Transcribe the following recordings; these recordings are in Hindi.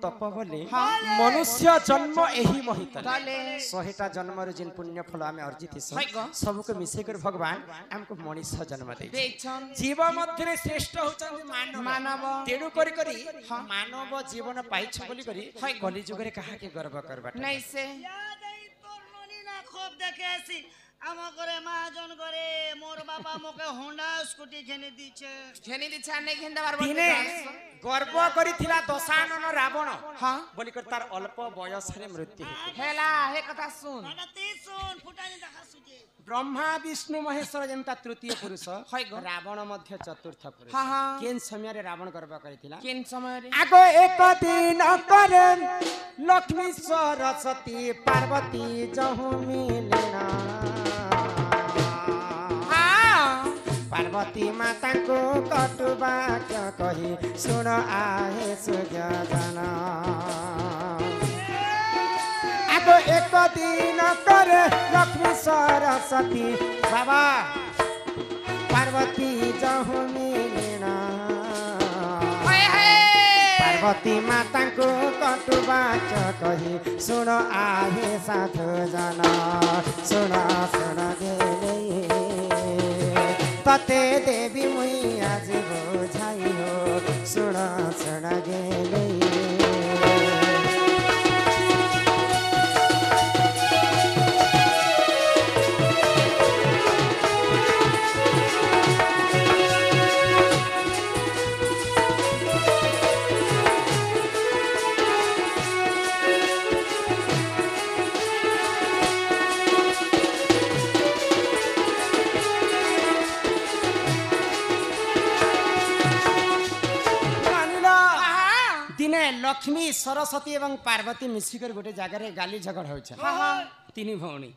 तप बोले मनुष्य जन्म यही महित 100टा जन्म जिन पुण्य फल आम अर्जित सब को मिसे कर भगवान हमको मनुष्य जन्म दे जीव मध्य श्रेष्ठ होचन मानव तेणु करी करी मानव जीवन पाइछ बोली करी कली जुग रे कहा के गर्व करबा नहीं से खूब देखे ऐसी आम करे महाजन करे मोर बाबा मोके होंडा स्कूटी घेनी दीछे नहीं घेंदा बार दिने गर्व करिथिला दशानन रावण हां बोली कर तार अल्प बयस रे मृत्यु हेला हे कथा सुन सुन फुटानी देखा सुजे ब्रह्मा विष्णु महेश्वर जनता तृतीय पुरुष रावण मध्य चतुर्थ पुरुष केन समय रे रावण गर्व करिथिला केन समय रे आगो एक दिन करे लक्ष्मी सरस्वती पार्वती जहु मिलना पार्वती माता को कटुबा क्या कही सुन आहे सुजना आगो एक दिन करे लक्ष्मी सरस्वती बाबा पार्वती जहु मिलना पार्वती माता को कटुबा क्या कही सुन आहे साधु जना सुन सुन गेले तते देवी मुई आज बोझाई हो सुन सुन गेले लक्ष्मी सरस्वती एवं पार्वती मिसिकर गोटे जगह गाली झगड़ हो तीन भौणी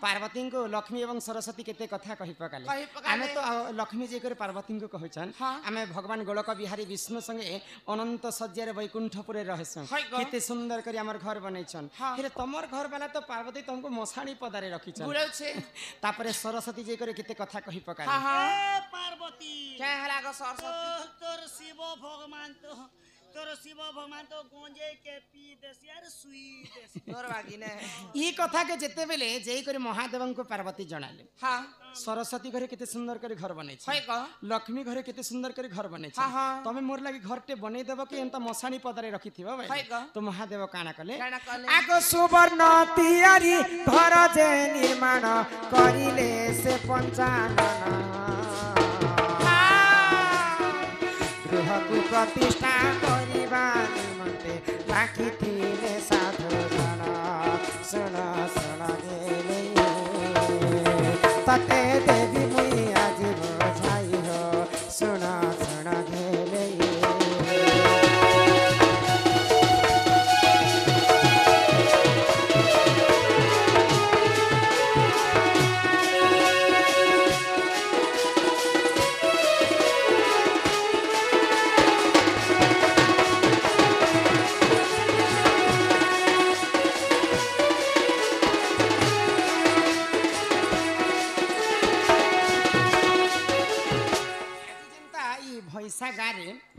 पार्वती को लक्ष्मी एवं सरस्वती केते कथा कहि पकाले आमे तो लक्ष्मी जी कर पार्वती को कहछन आमे भगवान गोलक बिहारी विष्णु संगे अनंत सज्जार वैकुंठपुर रहसन केते सुंदर करी हमर घर बनैछन फिर तमर घर वाला तो पार्वती तुमको मसाणी पदारे रखिछन बुलछे तापरे सरस्वती जी कर केते कथा कहि पकाले पार्वती क्या हला गो सरस्वती तोर शिव भगवान तो तोर शिव भगवान तो गोंजे के पी देसी यार सुई देसी तोर बागी ने ई कथा के जेते बेले जेई करी महादेव को पार्वती जणाले हां सरस्वती घरे केते सुंदर करी घर बनै छै लक्ष्मी घरे केते सुंदर करी घर बनै छै तमे मोर लागि घरटे बनै देबो कि एंता मसाणी पदारे रखि थिबो भाई तो महादेव काना कले आगो सुवर्ण तियारी घर जे निर्माण करिले से पंचानन गृह को प्रतिष्ठा करिबा निमन्ते राखी थिले साधु जना सुन सुन गेले तते देवी मुई आज बोझाई हो सुन सुन गेले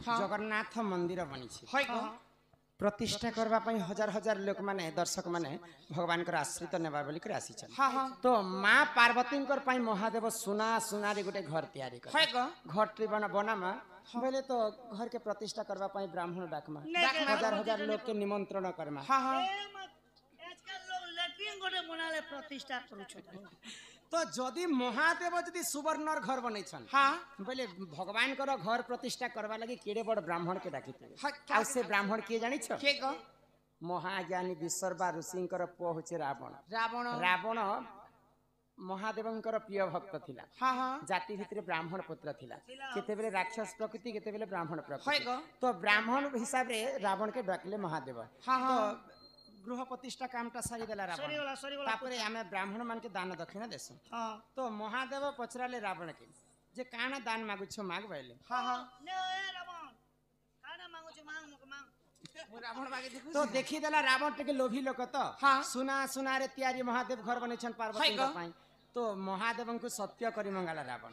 जगन्नाथ मंदिर बनी प्रतिष्ठा करबा पई हजार हजार लोक माने दर्शक माने भगवान कर आश्रित नेबा बोली कर आसी छन तो मां पार्वती कर पई महादेव सुना सुना रे गोटे घर तैयारी कर घर त्रिबन बनामा बोले तो घर के प्रतिष्ठा करबा पई ब्राह्मण डाकमा हजार हजार लोग के निमंत्रण करमा आजकल लोग लैट्रिन गोटे बनाले प्रतिष्ठा करू छ तो जदि महादेव जदि सुवर्णर घर बनै छन बोले भगवान कर घर प्रतिष्ठा करबा लागि केडे बड़ ब्राह्मण के डाकी आ से ब्राह्मण के जानि छ के ग महाज्ञानी विश्वरबा ऋषिंकर पुओ होचे रावण रावण रावण महादेवंकर प्रिय भक्त थिला जाति भितर ब्राह्मण पुत्र थिला केते बेले राक्षस प्रकृति केते बेले ब्राह्मण प्रकृति तो ब्राह्मण हिसाब रे रावण के डाकले महादेव तो गृह प्रतिष्ठा कामटा सारी देला रावण तापरे हमें ब्राह्मण मान के दान दक्षिणा देसु तो महादेव पचराले रावण के जे काना दान मागु छ माग बैले ने रावण काना मागु छ मांग मक मांग रावण मागे देखु तो देखि देला रावण के लोभी लोक तो सुना सुना रे त्यारी महादेव घर बने छन पार्वती के पई तो महादेव को सत्य करी मंगाला रावण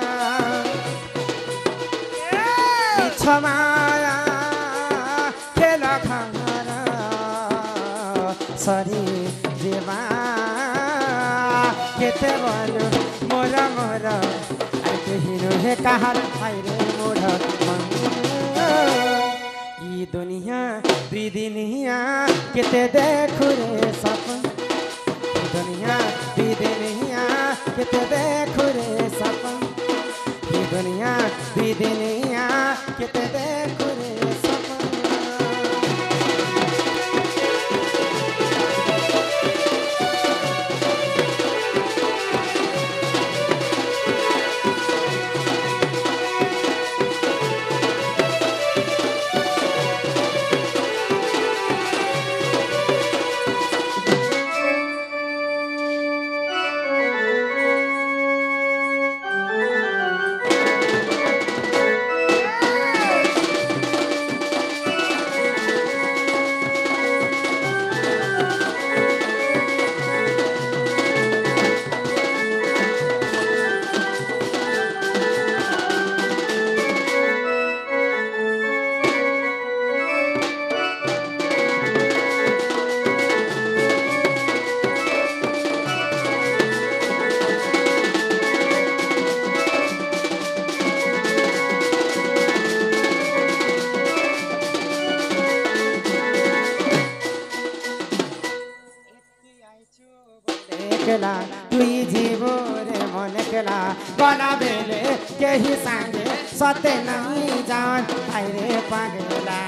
घर सरी जेवा केते बोलू मोर मोर आरे केही नुहे काहर हायरे मोर मन ई दुनिया बिदिनिया केते देखु रे सपन दुनिया बिदिनिया केते देखु रे सपन ई दुनिया बिदिनिया केते देखु रे सपन केला तुई जीवोरे मन केला गला बेले केही सांगे सते नहीं जान आइरे पागला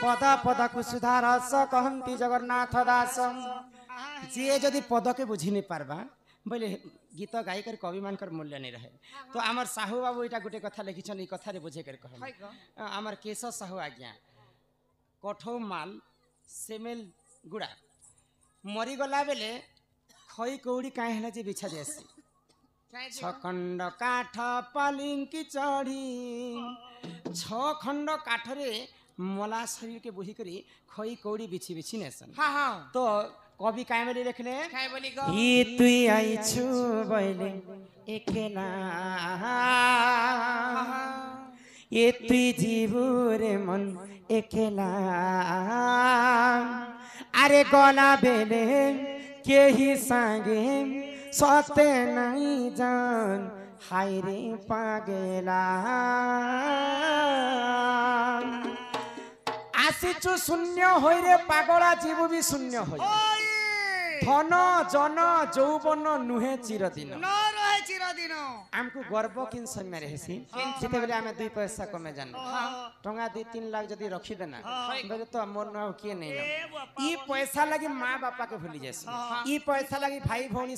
पद पद को सुधार स कहंती जगन्नाथ दास जे जदि पद के बुझी नहीं पारबा बोले गीत गाई कर कवि मानकर मूल्य नहीं रहे तो आमर साहू बाबू इटा गोटे कथा लिखिछन ई कथा रे बुझे कर कह आमर केश साहू आज्ञा कठौ माल सेमेल गुड़ा मरी गला बेले खई कौड़ी काहे हला जे बिछा देसी छखंड काठ पालिंकी चढ़ी छ खंड काठ रे मला शरीर के बुही करी खई कौड़ी बिछी बिछी नेसन हाँ हाँ तो कवि काय बोली लिखले काय बोली गो ही तुई आइछु बोले एकेला ये तुई जीवरे मन एकेला अरे गला बेले केही सांगे सते नहीं जान हाय रे पागेला आसीचु शून्य होई रे पागला जीव भी शून्य होई धन जन जौवन नुहे चिरदिन न रहे चिरदिन आमको गर्व किन समय रहेसी जेते बेले आमे 2 पैसा कमे जान टंगा 2-3 लाख जदी रखी देना बेले तो मोर न किए नहीं ई पैसा लगी मां बापा के भूली जेसी ई पैसा लगी भाई भौणी